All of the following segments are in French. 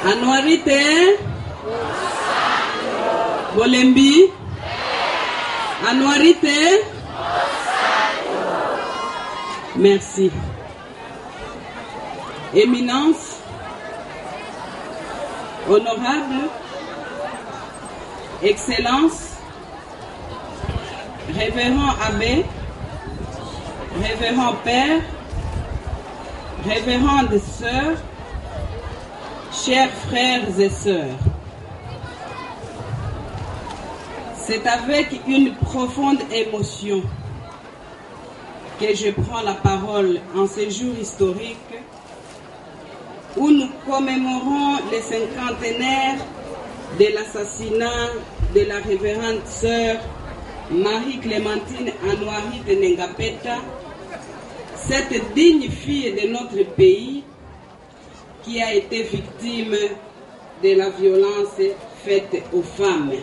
Anuarite Bolembi Anuarite. Merci. Éminence, honorable, Excellence, révérend abbé, révérend père, révérendes sœurs, chers frères et sœurs, c'est avec une profonde émotion que je prends la parole en ce jour historique où nous commémorons le cinquantenaire de l'assassinat de la révérende sœur Marie-Clémentine Anuarite Nengapeta, cette digne fille de notre pays qui a été victime de la violence faite aux femmes.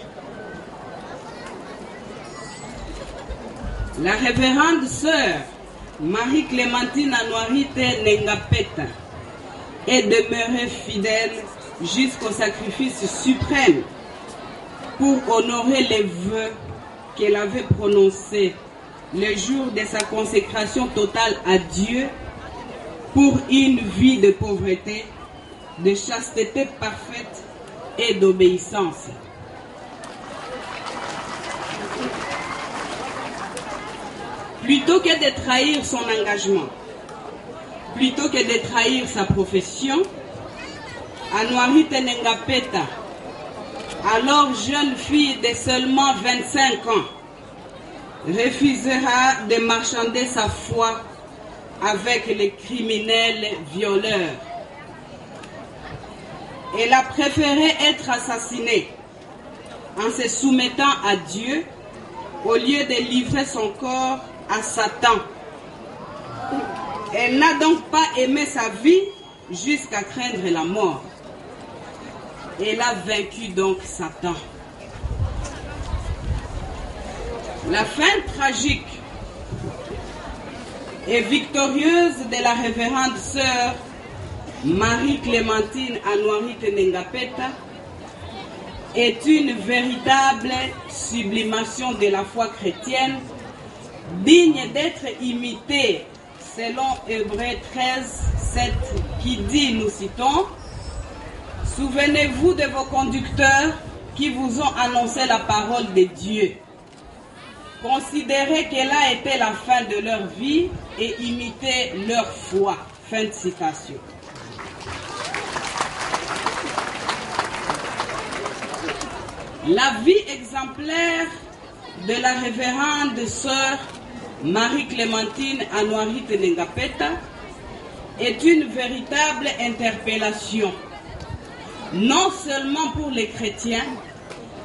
La révérende sœur Marie-Clémentine Anuarite Nengapeta est demeurée fidèle jusqu'au sacrifice suprême pour honorer les vœux qu'elle avait prononcés le jour de sa consécration totale à Dieu pour une vie de pauvreté, de chasteté parfaite et d'obéissance. Plutôt que de trahir son engagement, plutôt que de trahir sa profession, Anuarite Nengapeta, alors jeune fille de seulement 25 ans, refusera de marchander sa foi avec les criminels violeurs. Elle a préféré être assassinée en se soumettant à Dieu au lieu de livrer son corps à Satan. Elle n'a donc pas aimé sa vie jusqu'à craindre la mort. Elle a vaincu donc Satan. La fin tragique et victorieuse de la révérende sœur Marie-Clémentine Anuarite Nengapeta est une véritable sublimation de la foi chrétienne, digne d'être imitée selon Hébreux 13, 7 qui dit, nous citons, « Souvenez-vous de vos conducteurs qui vous ont annoncé la parole de Dieu. Considérez qu'elle a été la fin de leur vie et imitez leur foi. » Fin de citation. La vie exemplaire de la révérende sœur Marie-Clémentine Anuarite Nengapeta est une véritable interpellation, non seulement pour les chrétiens,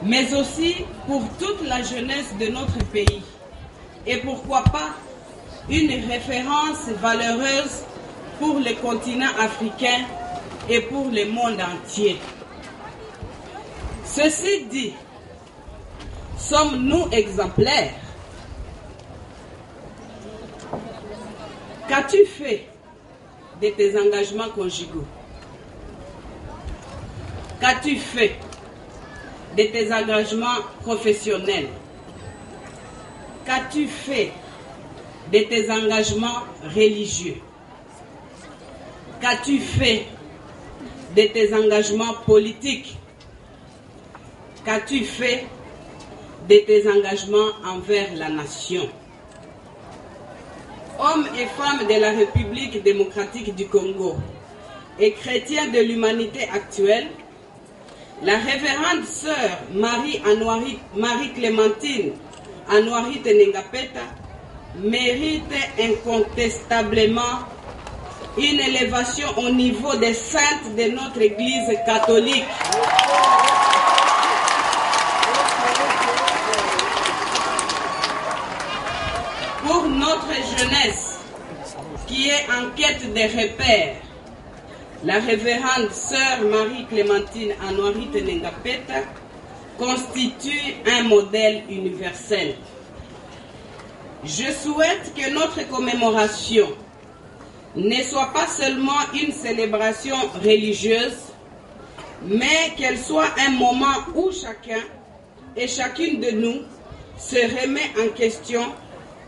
mais aussi pour toute la jeunesse de notre pays. Et pourquoi pas une référence valeureuse pour le continent africain et pour le monde entier. Ceci dit, sommes-nous exemplaires? Qu'as-tu fait de tes engagements conjugaux? Qu'as-tu fait de tes engagements professionnels? Qu'as-tu fait de tes engagements religieux? Qu'as-tu fait de tes engagements politiques? Qu'as-tu fait de tes engagements envers la nation? Hommes et femmes de la République démocratique du Congo et chrétiens de l'humanité actuelle, la révérende sœur Marie-Clémentine Anuarite Nengapeta mérite incontestablement une élévation au niveau des saintes de notre Église catholique. Pour notre jeunesse qui est en quête de repères, la révérende sœur Marie-Clémentine Anuarite Nengapeta constitue un modèle universel. Je souhaite que notre commémoration ne soit pas seulement une célébration religieuse, mais qu'elle soit un moment où chacun et chacune de nous se remet en question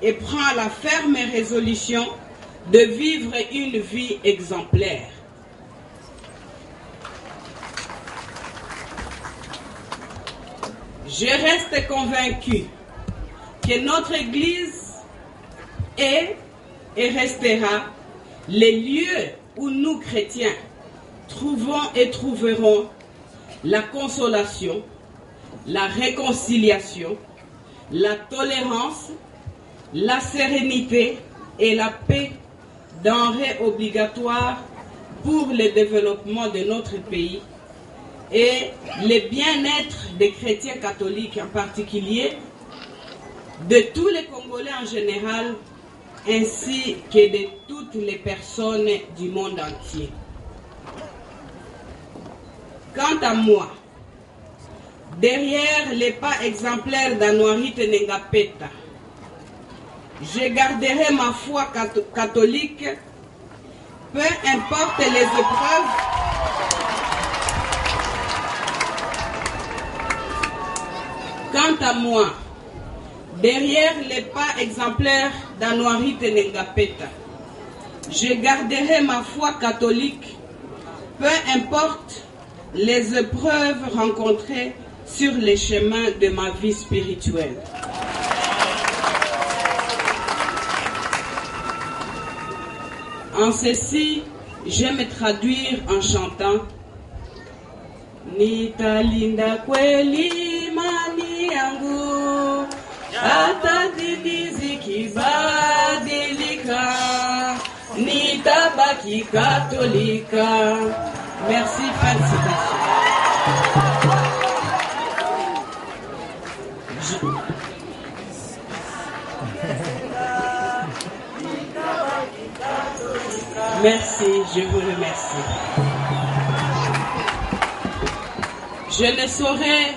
et prend la ferme résolution de vivre une vie exemplaire. Je reste convaincu que notre Église est et restera les lieux où nous, chrétiens, trouvons et trouverons la consolation, la réconciliation, la tolérance, la sérénité et la paix, denrées obligatoires pour le développement de notre pays et le bien-être des chrétiens catholiques en particulier, de tous les Congolais en général, ainsi que de toutes les personnes du monde entier. Quant à moi, derrière les pas exemplaires d'Anouarit Nengapeta, je garderai ma foi catholique, peu importe les épreuves. Quant à moi, derrière les pas exemplaires d'Anouarit Nengapeta, je garderai ma foi catholique, peu importe les épreuves rencontrées sur les chemins de ma vie spirituelle. En ceci, j'aime traduire en chantant Nitalinda kweli mani yangu hata dini zikibadilika nitabaki katolika. Merci, fin de citation. Merci, je vous remercie. Je ne saurais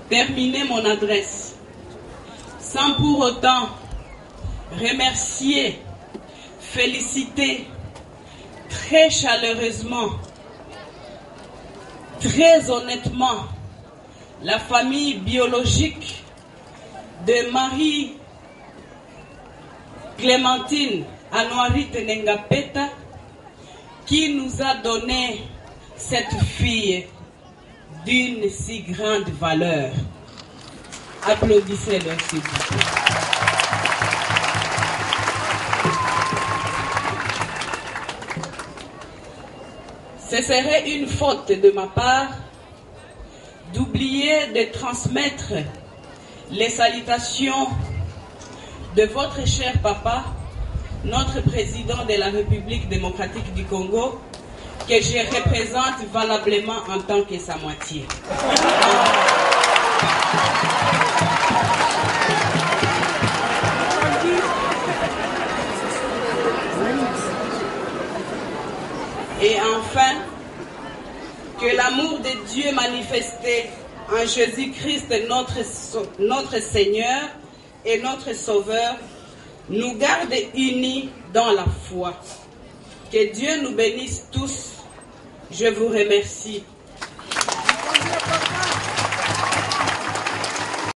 terminer mon adresse sans pour autant remercier, féliciter très chaleureusement, très honnêtement, la famille biologique de Marie Clémentine Anouarit Nengapeta qui nous a donné cette fille d'une si grande valeur. Applaudissez-le s'il vous plaît. Ce serait une faute de ma part d'oublier de transmettre les salutations de votre cher papa, notre président de la République démocratique du Congo, que je représente valablement en tant que sa moitié. Et enfin, que l'amour de Dieu manifesté en Jésus-Christ, notre Seigneur et notre Sauveur, nous garde unis dans la foi. Que Dieu nous bénisse tous. Je vous remercie.